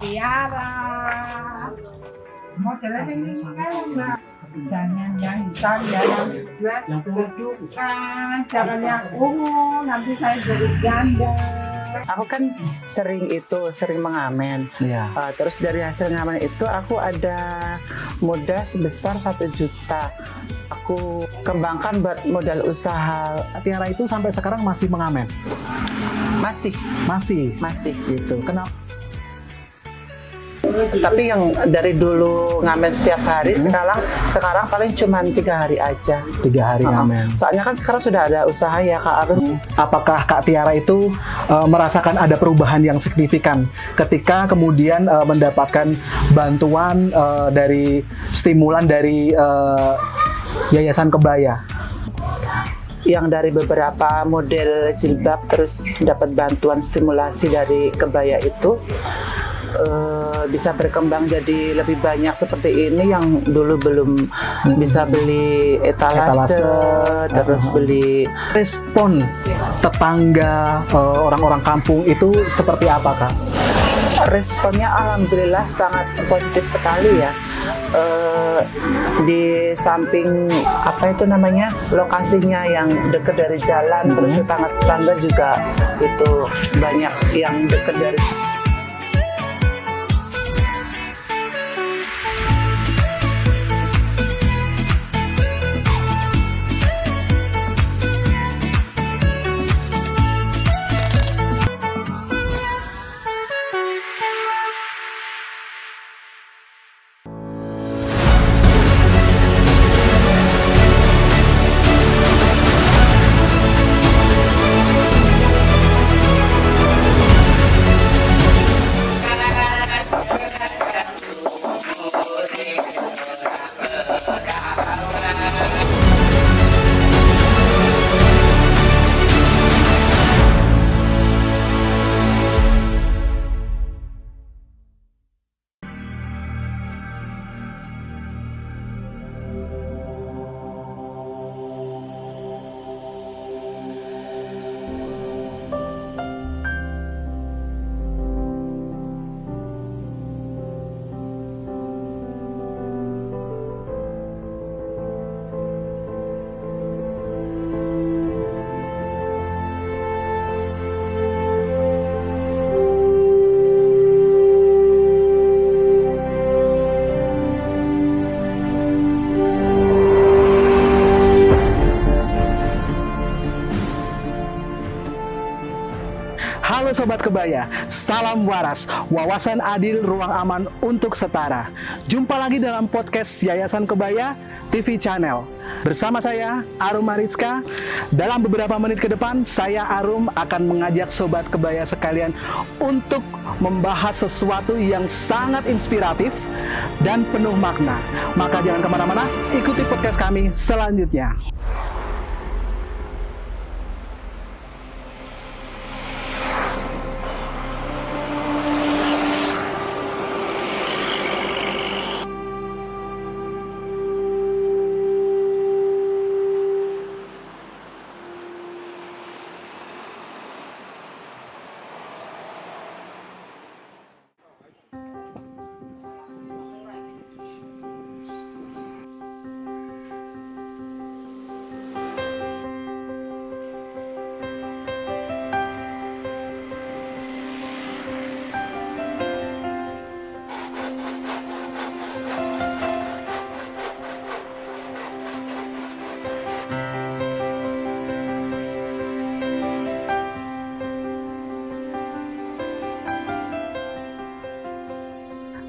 Tiara. Modelnya ini kan Mbak. Jangan yang hitam ya, yang dudukan, jangan yang ungu, nanti saya jadi janda. Aku kan sering mengamen. Iya. Terus dari hasil ngamen itu aku ada modal sebesar 1 juta. Aku kembangkan buat modal usaha. Tiara itu sampai sekarang masih mengamen? Masih Gitu. Kenapa? Tapi yang dari dulu ngamen setiap hari, sekarang paling cuma 3 hari aja. 3 hari ngamen. Soalnya kan sekarang sudah ada usaha ya Kak Arun. Apakah Kak Tiara itu merasakan ada perubahan yang signifikan ketika kemudian mendapatkan bantuan dari stimulan dari Yayasan Kebaya? Yang dari beberapa model jilbab terus dapat bantuan stimulasi dari Kebaya itu bisa berkembang jadi lebih banyak seperti ini. Yang dulu belum bisa beli etalase. Terus beli. Respon tetangga orang-orang kampung itu seperti apa Kak? Responnya alhamdulillah sangat positif sekali ya. Di samping lokasinya yang dekat dari jalan, terus tetangga juga itu banyak yang dekat dari. Halo Sobat Kebaya, salam waras, wawasan adil, ruang aman untuk setara. Jumpa lagi dalam podcast Yayasan Kebaya TV Channel. Bersama saya, Arum Mariska. Dalam beberapa menit ke depan, saya Arum akan mengajak Sobat Kebaya sekalian untuk membahas sesuatu yang sangat inspiratif dan penuh makna. Maka jangan kemana-mana, ikuti podcast kami selanjutnya.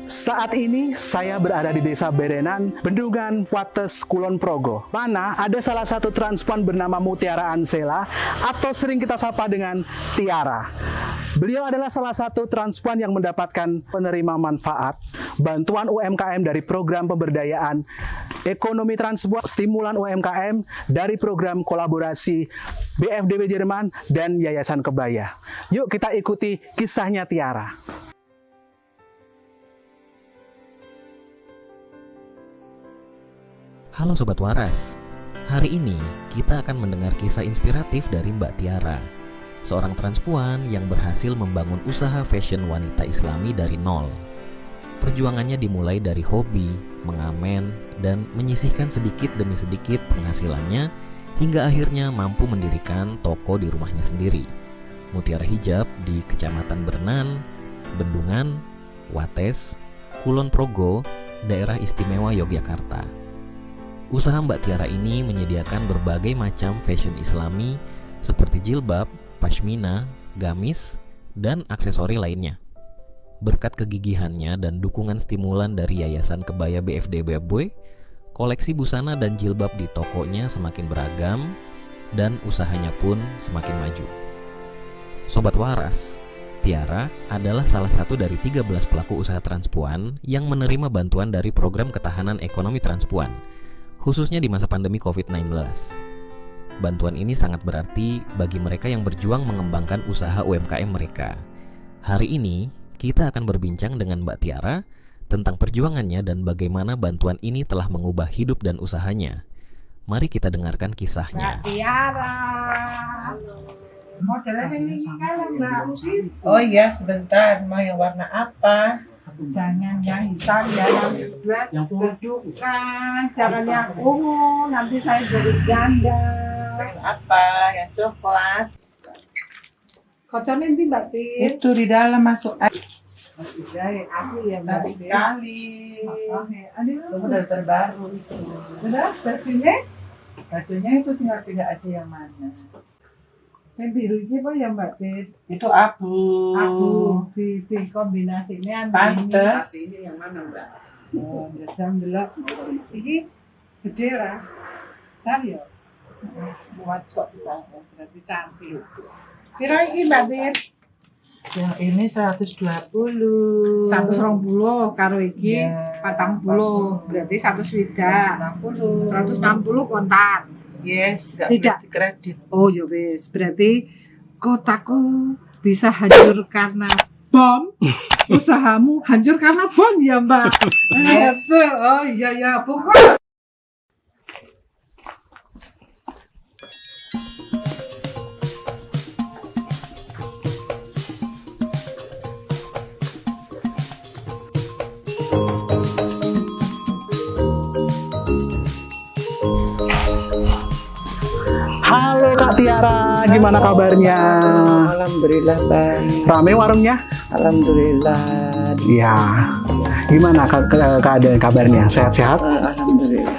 Saat ini saya berada di Desa Berenan, Bendungan, Wates, Kulon Progo, mana ada salah satu transpuan bernama Mutiara Ansela atau sering kita sapa dengan Tiara. Beliau adalah salah satu transpuan yang mendapatkan penerima manfaat bantuan UMKM dari program pemberdayaan ekonomi transpuan stimulan UMKM dari program kolaborasi BFDB Jerman dan Yayasan Kebaya. Yuk kita ikuti kisahnya Tiara. Halo Sobat Waras, hari ini kita akan mendengar kisah inspiratif dari Mbak Tiara, seorang transpuan yang berhasil membangun usaha fashion wanita Islami dari nol. Perjuangannya dimulai dari hobi, mengamen, dan menyisihkan sedikit demi sedikit penghasilannya hingga akhirnya mampu mendirikan toko di rumahnya sendiri. Mutiara Hijab di Kecamatan Bernan, Bendungan, Wates, Kulon Progo, Daerah Istimewa Yogyakarta. Usaha Mbak Tiara ini menyediakan berbagai macam fashion islami seperti jilbab, pashmina, gamis, dan aksesori lainnya. Berkat kegigihannya dan dukungan stimulan dari Yayasan Kebaya BFD Baboy, koleksi busana dan jilbab di tokonya semakin beragam dan usahanya pun semakin maju. Sobat Waras, Tiara adalah salah satu dari 13 pelaku usaha transpuan yang menerima bantuan dari program ketahanan ekonomi transpuan, khususnya di masa pandemi COVID-19. Bantuan ini sangat berarti bagi mereka yang berjuang mengembangkan usaha UMKM mereka. Hari ini, kita akan berbincang dengan Mbak Tiara tentang perjuangannya dan bagaimana bantuan ini telah mengubah hidup dan usahanya. Mari kita dengarkan kisahnya. Mbak Tiara. Modelnya ini kan Mbak. Oh iya, sebentar. Mau yang warna apa? Jangan yang hitam ya, yang berduka, jangan yang ungu, nanti saya jadi janda. Apa? Yang coklat? Kocornya nanti Mbak Tir. Itu di dalam masuk air. Aku ya Mbak Cantik Tir. sekali. Oke, aduh. Model terbaru itu. Terus bajunya? Bajunya itu tinggal pilih aja yang mana. Yang biru ini apa ya Mbak Tir? Itu abu. Aku di kombinasinya Pantes. ini yang mana Mbak? Oh, jam delok. Iki gede ra? Besar ya? Muat kok berarti cantik. Piro iki Mbak Tir? Yang ini 120. 120 karo iki Ya. 40. Berarti 160. 160 kontan. Yes, gak Tidak. mesti kredit. Oh ya wis, berarti kotaku bisa hancur karena bom. Usahamu hancur karena bom ya Mbak. Yes. Oh iya ya, pokoknya Halo Kak Tiara, gimana kabarnya? Alhamdulillah baik. Rame warungnya? Alhamdulillah. Ya. Gimana keadaan kabarnya? Sehat-sehat? Alhamdulillah.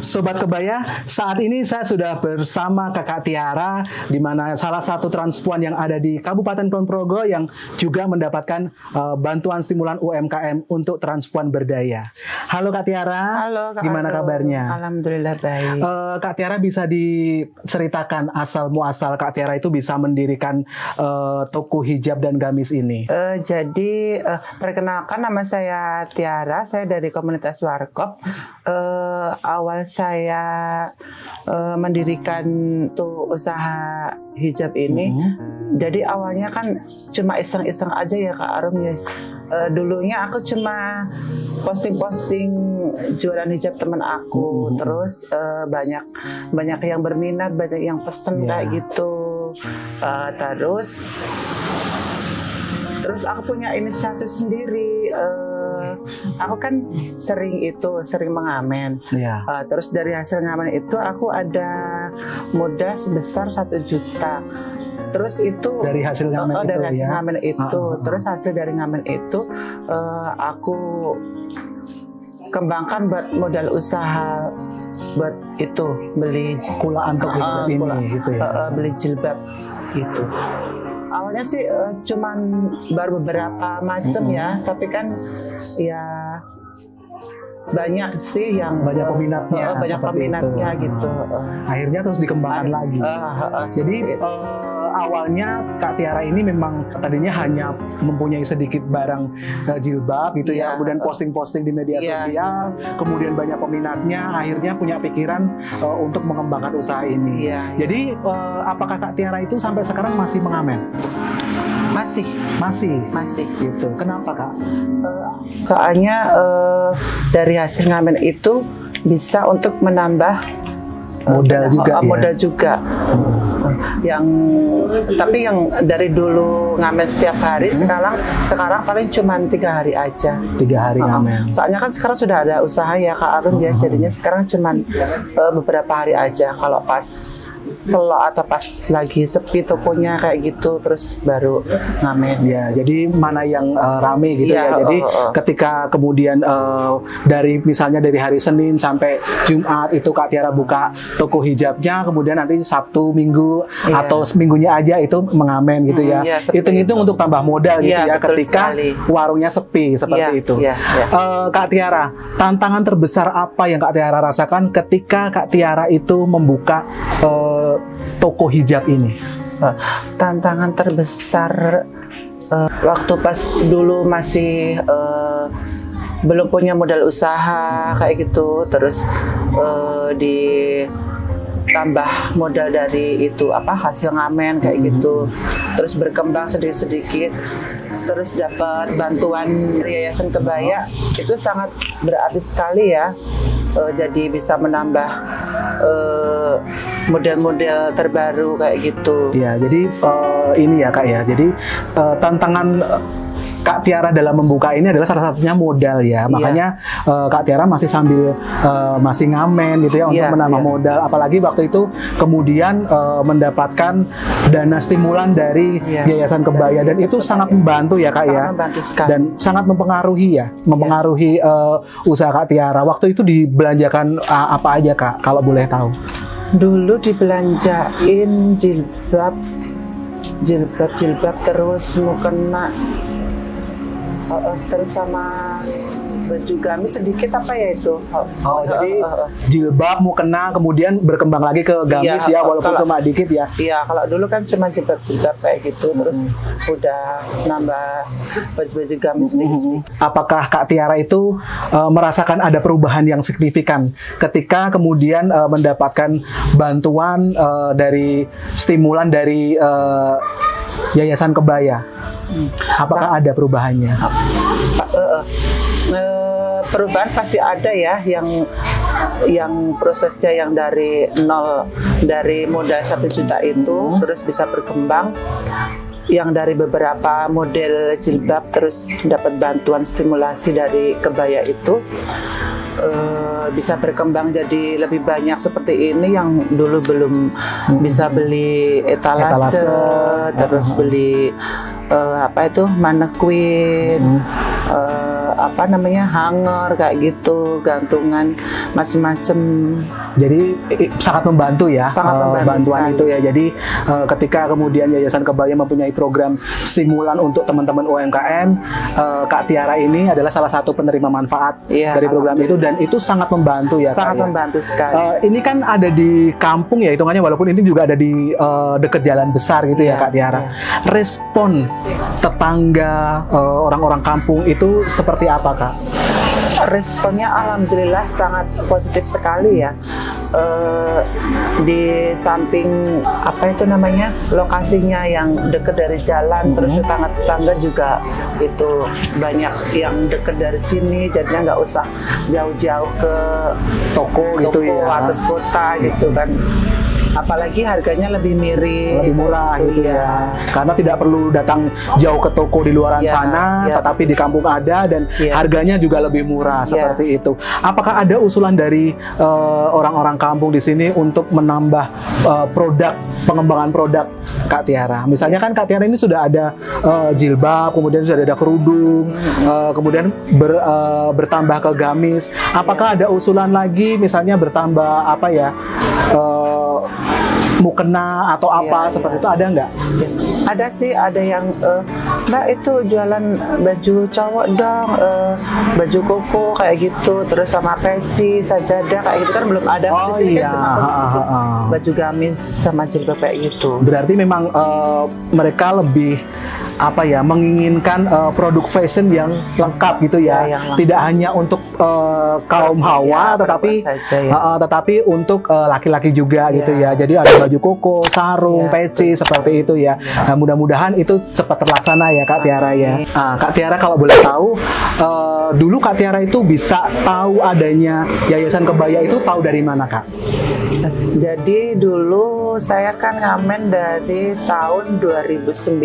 Sobat Kebaya, saat ini saya sudah bersama Kakak Tiara, di mana salah satu transpuan yang ada di Kabupaten Kulon Progo yang juga mendapatkan bantuan stimulan UMKM untuk transpuan berdaya. Halo Kak Tiara, Halo Kak. gimana kabarnya? Alhamdulillah baik. Kak Tiara bisa diceritakan asal muasal Kak Tiara itu bisa mendirikan toko hijab dan gamis ini? Jadi perkenalkan, nama saya Tiara, saya dari komunitas Warkop. Awal saya mendirikan tuh usaha hijab ini. Jadi awalnya kan cuma iseng-iseng aja ya Kak Arum ya. Dulunya aku cuma posting-posting jualan hijab teman aku, terus banyak yang berminat, banyak yang pesen kayak gitu. Terus aku punya inisiatif sendiri. Aku kan sering mengamen. Iya. Terus dari hasil ngamen itu aku ada modal sebesar 1 juta. Terus itu Dari hasil ngamen itu dari hasil ya? ngamen itu. Terus hasil dari ngamen itu aku kembangkan buat modal usaha, buat itu beli Kulaan untuk hijab ini gitu ya. beli jilbab gitu. Awalnya sih cuman baru beberapa macam ya, tapi kan ya banyak sih yang Banyak peminatnya, banyak seperti peminatnya itu. gitu. Akhirnya terus dikembangkan lagi. Jadi awalnya Kak Tiara ini memang tadinya hanya mempunyai sedikit barang jilbab gitu ya, Iya. kemudian posting-posting di media Iya. sosial, kemudian banyak peminatnya, akhirnya punya pikiran untuk mengembangkan usaha ini. Iya. Jadi apakah Kak Tiara itu sampai sekarang masih mengamen? Masih. Masih gitu. Kenapa Kak? Soalnya dari hasil ngamen itu bisa untuk menambah Modal juga ya? modal juga. Tapi yang dari dulu ngamen setiap hari, sekarang paling cuma 3 hari aja. 3 hari ngamen. Soalnya kan sekarang sudah ada usaha ya Kak Arun ya, jadinya sekarang cuma beberapa hari aja. Kalau pas selok atau pas lagi sepi tokonya kayak gitu, terus baru ngamen. Ya, jadi mana yang rame gitu Iya, ya. Jadi ketika kemudian misalnya dari hari Senin sampai Jumat itu Kak Tiara buka toko hijabnya, kemudian nanti Sabtu, Minggu atau seminggunya aja itu mengamen gitu ya. Iya, seperti Hitung-hitung untuk tambah modal gitu Iya, ya betul ketika sekali. warungnya sepi seperti Iya, itu. iya, iya. Kak Tiara, tantangan terbesar apa yang Kak Tiara rasakan ketika Kak Tiara itu membuka toko hijab ini? Tantangan terbesar waktu pas dulu masih belum punya modal usaha kayak gitu, terus ditambah modal dari itu hasil ngamen kayak gitu, terus berkembang sedikit-sedikit, terus dapat bantuan dari Yayasan Kebaya, itu sangat berarti sekali ya. Jadi bisa menambah model-model terbaru kayak gitu. Ya, jadi ini ya Kak ya. Jadi tantangan Kak Tiara dalam membuka ini adalah salah satunya modal ya. Makanya Kak Tiara masih sambil masih ngamen gitu ya untuk menambah modal. Apalagi waktu itu kemudian mendapatkan dana stimulan dari Yayasan Kebaya, dan itu sangat membantu ya Kak ya. Dan sangat mempengaruhi usaha Kak Tiara. Waktu itu dibelanjakan apa aja Kak, kalau boleh tahu? Dulu dibelanjain jilbab terus mukena, terus sama baju gamis sedikit itu. Jadi jilbab, mukena, kemudian berkembang lagi ke gamis ya, walaupun cuma dikit ya. Iya, kalau dulu kan cuma jilbab kayak gitu, terus udah nambah baju-baju gamis sedikit. Apakah Kak Tiara itu merasakan ada perubahan yang signifikan ketika kemudian mendapatkan bantuan dari stimulan dari Yayasan Kebaya? Apakah ada perubahannya? Perubahan pasti ada ya, yang prosesnya yang dari nol, dari modal 1 juta itu terus bisa berkembang, yang dari beberapa model jilbab terus dapat bantuan stimulasi dari Kebaya itu bisa berkembang jadi lebih banyak seperti ini, yang dulu belum bisa beli etalase. Terus beli manekuin, hanger kayak gitu, gantungan macem-macem. Jadi sangat membantu ya, bantuan sekali. itu ya. Jadi ketika kemudian Yayasan Kebaya mempunyai program stimulan untuk teman-teman UMKM, Kak Tiara ini adalah salah satu penerima manfaat dari program itu, dan itu sangat membantu ya. Sangat membantu sekali. Ini kan ada di kampung ya hitungannya, walaupun ini juga ada di dekat jalan besar gitu ya Kak Tiara. Respon tetangga, orang-orang kampung itu seperti apa Kak? Responnya alhamdulillah sangat positif sekali ya. Di samping lokasinya yang dekat dari jalan, terus tetangga juga itu banyak yang dekat dari sini, jadinya nggak usah jauh-jauh ke toko gitu ya, atas kota gitu kan. Apalagi harganya lebih murah gitu ya. Karena tidak perlu datang jauh ke toko di luaran sana, tetapi di kampung ada, dan harganya juga lebih murah seperti itu. Apakah ada usulan dari orang-orang kampung di sini untuk menambah pengembangan produk Kak Tiara? Misalnya kan Kak Tiara ini sudah ada jilbab, kemudian sudah ada kerudung, kemudian bertambah ke gamis. Apakah ada usulan lagi, misalnya bertambah mukena atau seperti itu, ada nggak? Ada sih, ada yang Mbak itu jualan baju cowok dong, baju koko kayak gitu, terus sama peci, sajadah kayak gitu kan belum ada. Cuma baju gamis sama jilbab kayak gitu. Berarti memang mereka lebih apa ya, menginginkan produk fashion yang lengkap gitu ya, yang lengkap. tidak hanya untuk kaum hawa, tetapi saja, ya. tetapi untuk laki-laki juga gitu ya. Jadi ada baju koko, sarung, peci seperti itu ya. Nah, mudah-mudahan itu cepat terlaksana ya Kak Tiara ya. Kak Tiara kalau boleh tahu, dulu Kak Tiara itu bisa tahu adanya Yayasan Kebaya itu tahu dari mana Kak? Jadi dulu saya kan ngamen dari tahun 2009.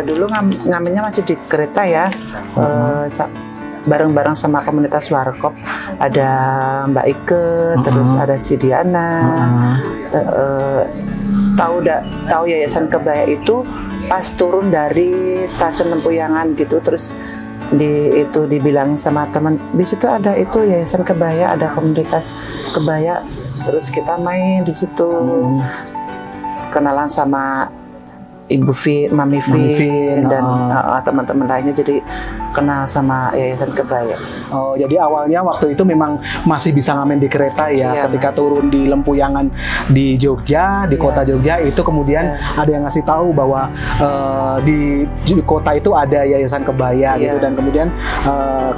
Dulu ngamennya masih di kereta ya. Bareng-bareng sama komunitas Warkop, ada Mbak Ike, terus ada si Diana. Tahu Yayasan Kebaya itu pas turun dari stasiun Lempuyangan gitu, terus dibilangin sama teman, di situ ada itu Yayasan Kebaya, ada komunitas kebaya, terus kita main di situ, kenalan sama Ibu Mami Vin dan teman-teman lainnya, jadi kenal sama Yayasan Kebaya. Oh, jadi awalnya waktu itu memang masih bisa ngamen di kereta ya, Iya, ketika turun di Lempuyangan di Jogja, di kota Jogja itu kemudian ada yang ngasih tahu bahwa di kota itu ada Yayasan Kebaya gitu, dan kemudian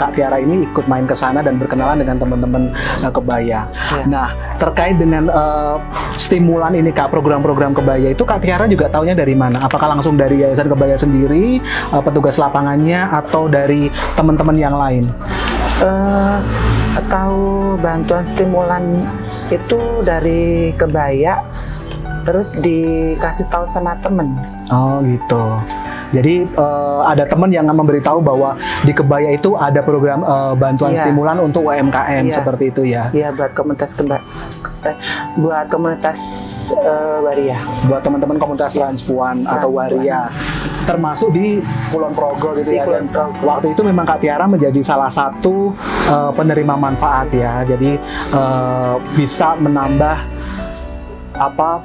Kak Tiara ini ikut main ke sana dan berkenalan dengan teman-teman kebaya. Nah, terkait dengan stimulan ini Kak, program-program kebaya itu Kak Tiara juga taunya dari mana? Apakah langsung dari Yayasan Kebaya sendiri, petugas lapangannya, atau dari teman-teman yang lain? Tahu bantuan stimulan itu dari kebaya, terus dikasih tahu sama temen. Oh gitu. Jadi ada teman yang memberitahu bahwa di kebaya itu ada program bantuan stimulan untuk UMKM seperti itu ya. Iya, buat komunitas buat komunitas waria. Buat teman-teman komunitas Transpuan atau waria. Termasuk di Kulon Progo gitu ya. Dan waktu itu memang Kak Tiara menjadi salah satu penerima manfaat ya. Jadi bisa menambah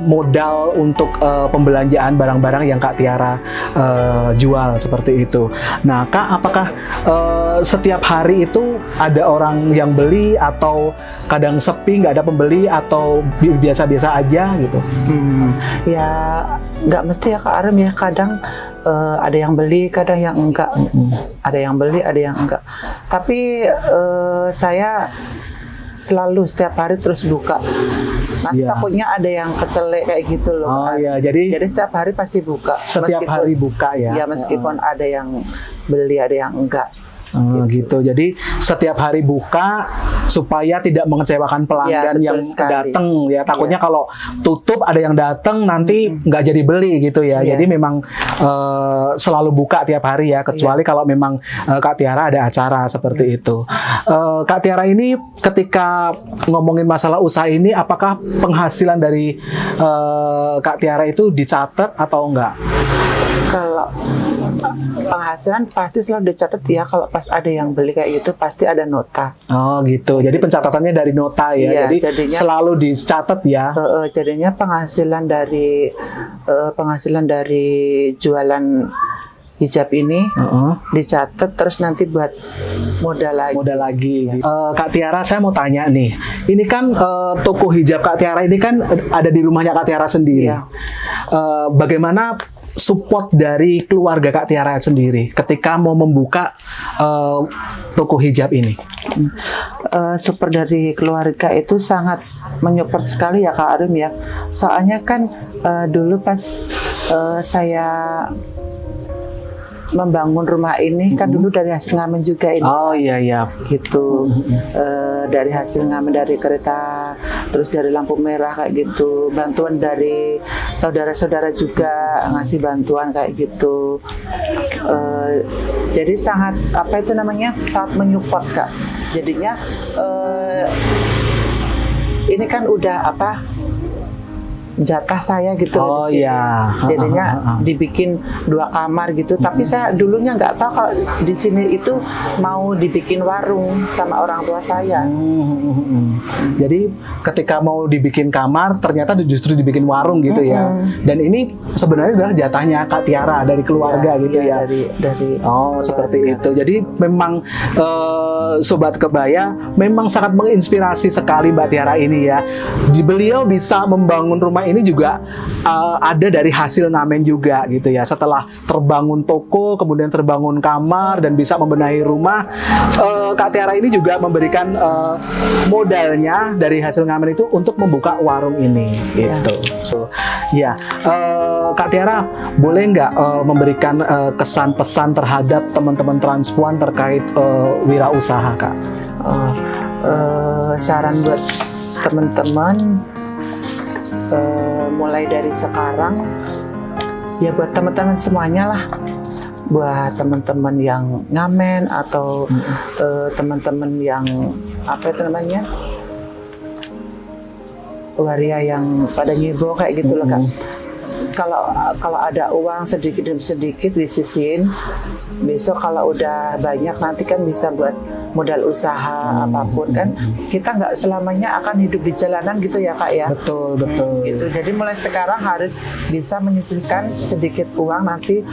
modal untuk pembelanjaan barang-barang yang Kak Tiara jual seperti itu. Nah Kak, apakah setiap hari itu ada orang yang beli, atau kadang sepi nggak ada pembeli, atau biasa-biasa aja gitu? Ya nggak mesti ya Kak Arum ya, kadang ada yang beli, kadang yang enggak. Ada yang beli, ada yang enggak. Tapi saya selalu setiap hari terus buka. Nanti takutnya ada yang kecelek kayak gitu loh. Oh iya, jadi setiap hari pasti buka. Setiap hari buka ya. Ya, meskipun ada yang beli, ada yang enggak. Gitu. Jadi setiap hari buka supaya tidak mengecewakan pelanggan yang datang ya. Takutnya kalau tutup ada yang datang nanti nggak jadi beli gitu ya. Jadi memang selalu buka tiap hari ya, kecuali kalau memang Kak Tiara ada acara seperti itu. Kak Tiara ini ketika ngomongin masalah usaha ini, apakah penghasilan dari Kak Tiara itu dicatat atau enggak? Kalau penghasilan pasti selalu dicatat ya. Kalau pas ada yang beli kayak gitu pasti ada nota. Oh gitu. Jadi pencatatannya dari nota ya. Jadi jadinya, selalu dicatat ya. Jadinya penghasilan dari jualan hijab ini dicatat, terus nanti buat modal lagi. Kak Tiara, saya mau tanya nih. Ini kan toko hijab Kak Tiara ini kan ada di rumahnya Kak Tiara sendiri. Bagaimana support dari keluarga Kak Tiara sendiri ketika mau membuka toko hijab ini? Support dari keluarga itu sangat menyupport sekali ya Kak Arum ya. Soalnya kan dulu pas saya membangun rumah ini kan dulu dari hasil ngamen juga ini. Oh iya gitu. Dari hasil ngamen dari kereta, terus dari lampu merah kayak gitu. Bantuan dari saudara-saudara juga ngasih bantuan kayak gitu. Jadi sangat sangat menyupport Kak. Jadinya ini kan udah jatah saya gitu di sini. Jadinya dibikin 2 kamar gitu. Tapi saya dulunya nggak tahu kalau di sini itu mau dibikin warung sama orang tua saya. Jadi ketika mau dibikin kamar ternyata justru dibikin warung gitu ya. Dan ini sebenarnya adalah jatahnya Kak Tiara dari keluarga gitu ya. Dari seperti itu. Jadi memang Sobat Kebaya, memang sangat menginspirasi sekali Mbak Tiara ini ya. Beliau bisa membangun rumah ini juga ada dari hasil ngamen juga gitu ya. Setelah terbangun toko, kemudian terbangun kamar dan bisa membenahi rumah, Kak Tiara ini juga memberikan modalnya dari hasil ngamen itu untuk membuka warung ini gitu. So, ya, Kak Tiara boleh nggak memberikan kesan pesan terhadap teman-teman transpuan terkait wirausaha, Kak? Saran buat teman-teman, mulai dari sekarang ya buat teman-teman semuanya lah, buat teman-teman yang ngamen atau teman-teman yang apa itu namanya, waria yang pada nyebo kayak gitu loh, Kak. Kalau ada uang sedikit demi sedikit disisihin, besok kalau udah banyak nanti kan bisa buat modal usaha apapun kan. Kita nggak selamanya akan hidup di jalanan gitu ya, Kak ya. Betul, betul. Gitu. Jadi mulai sekarang harus bisa menyisihkan sedikit uang, nanti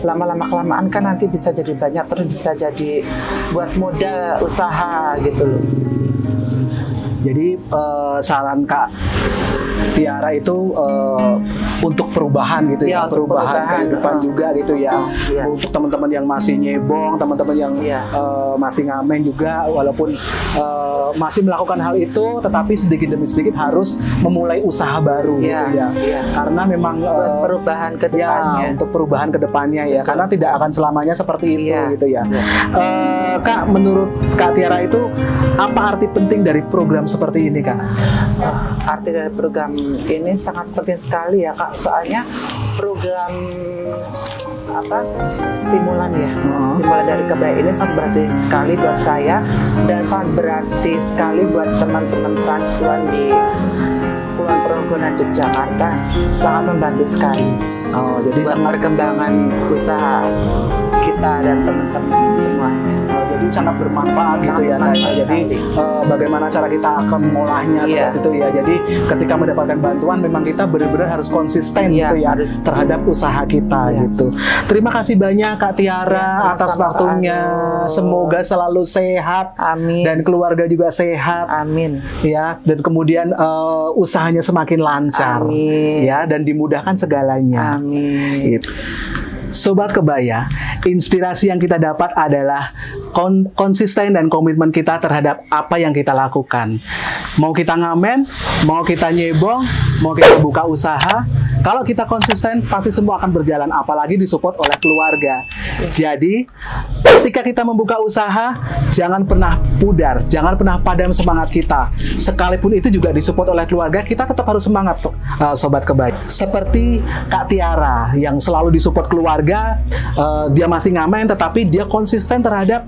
lama-lama kelamaan kan nanti bisa jadi banyak, terus bisa jadi buat modal usaha gitu loh. Jadi saran Kak Tiara itu untuk perubahan gitu ya, perubahan kehidupan juga gitu ya. Untuk teman-teman yang masih nyebong, teman-teman yang masih ngamen juga, walaupun masih melakukan hal itu, tetapi sedikit demi sedikit harus memulai usaha baru gitu ya. Karena memang perubahan ke depannya. Untuk perubahan ke depannya ya, karena tidak akan selamanya seperti itu gitu ya. Kak, menurut Kak Tiara itu apa arti penting dari program seperti ini, Kak? Arti dari program ini sangat penting sekali ya, Kak. Soalnya program stimulan ya, stimulan dari Kebaya ini sangat berarti sekali buat saya dan sangat berarti sekali buat teman-teman transpuan di Kulon Progo dan Yogyakarta, sangat membantu sekali. Jadi buat perkembangan usaha kita dan teman-teman semuanya. Jadi sangat bermanfaat gitu ya, Kak. Jadi bagaimana cara kita akan mengolahnya seperti itu ya. Jadi ketika mendapatkan bantuan memang kita benar-benar harus konsisten gitu ya terhadap usaha kita gitu. Terima kasih banyak Kak Tiara atas waktunya. Semoga selalu sehat. Amin. Dan keluarga juga sehat. Amin. Ya, dan kemudian usahanya semakin lancar. Amin. Ya, dan dimudahkan segalanya. Amin. Gitu. Sobat Kebaya, inspirasi yang kita dapat adalah konsisten dan komitmen kita terhadap apa yang kita lakukan. Mau kita ngamen, mau kita nyebong, mau kita buka usaha, kalau kita konsisten pasti semua akan berjalan, apalagi disupport oleh keluarga. Jadi, ketika kita membuka usaha, jangan pernah pudar, jangan pernah padam semangat kita. Sekalipun itu juga disupport oleh keluarga, kita tetap harus semangat, Sobat Kebaya. Seperti Kak Tiara yang selalu disupport keluarga, dia masih ngamen tetapi dia konsisten terhadap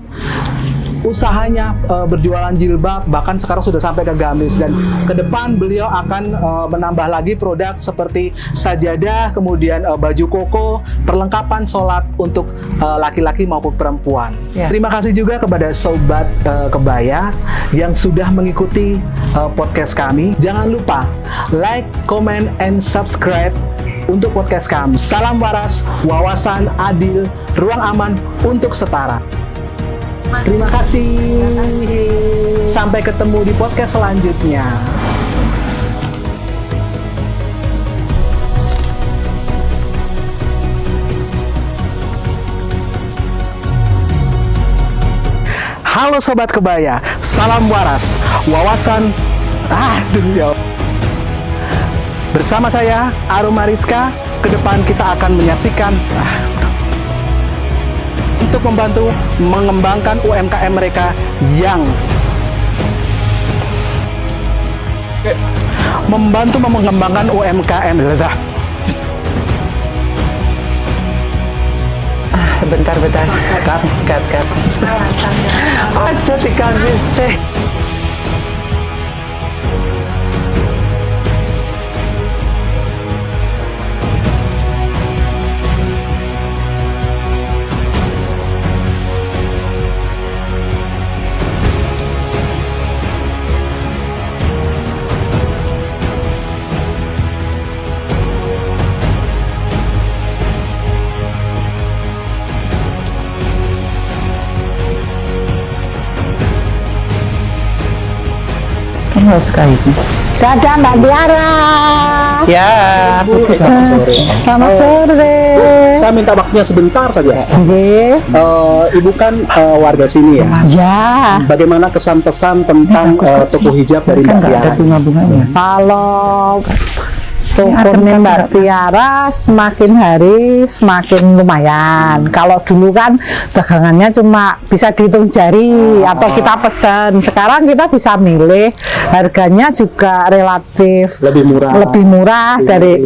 usahanya, berjualan jilbab, bahkan sekarang sudah sampai ke gamis, dan ke depan beliau akan menambah lagi produk seperti sajadah, kemudian baju koko, perlengkapan sholat untuk laki-laki maupun perempuan. Terima kasih juga kepada Sobat Kebaya yang sudah mengikuti podcast kami. Jangan lupa like, comment, and subscribe untuk podcast kami. Salam waras, wawasan adil, ruang aman untuk setara. Terima kasih. Sampai ketemu di podcast selanjutnya. Halo Sobat Kebaya, salam waras, wawasan. Bersama saya Arum Mariska, ke depan kita akan menyaksikan untuk membantu mengembangkan UMKM mereka yang mengembangkan UMKM. Bentar. Cut. Aja dikasih teh. loh sekali. Dadah Mbak Tiara. Ya, Selamat sore. Selamat sore. Saya minta waktunya sebentar saja. Nggih. Ibu kan warga sini ya. Ya. Bagaimana kesan pesan tentang toko hijab dari Mbak Tiara? bunga-bunganya. Kalau tokonya Mbak Tiara semakin hari semakin lumayan. Kalau dulu kan dagangannya cuma bisa dihitung jari atau kita pesan. Sekarang kita bisa milih, harganya juga relatif Lebih murah. dari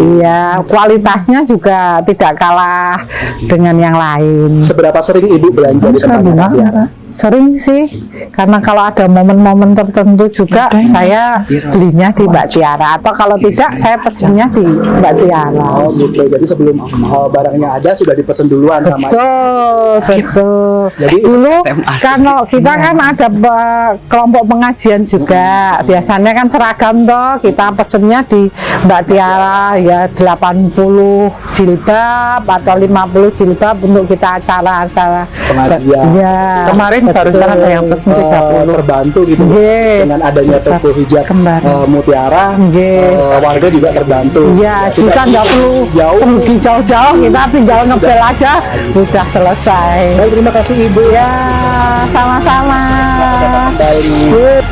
kualitasnya juga tidak kalah dengan yang lain. Seberapa sering Ibu belanja di tempatnya Mbak Tiara? Sering sih, karena kalau ada momen-momen tertentu juga saya belinya di Mbak Tiara, atau kalau tidak saya pesennya di Mbak Tiara. Oh gitu, jadi sebelum barangnya ada sudah dipesan duluan sama Betul. Jadi Dulu kalau kita kan ada kelompok pengajian juga, biasanya kan seragam toh, kita pesennya di Mbak Tiara ya 80 jilbab atau 50 jilbab untuk kita acara-acara pengajian. Ya. Kemarin barusan ada yang pesen 30. Terbantu gitu dengan adanya toko hijab Mutiara, warga juga terbantu. Iya, kita nggak perlu pergi jauh-jauh, kita tinggal ngebel aja, udah selesai. Baik, terima kasih Ibu. Ya, sama-sama. Baik.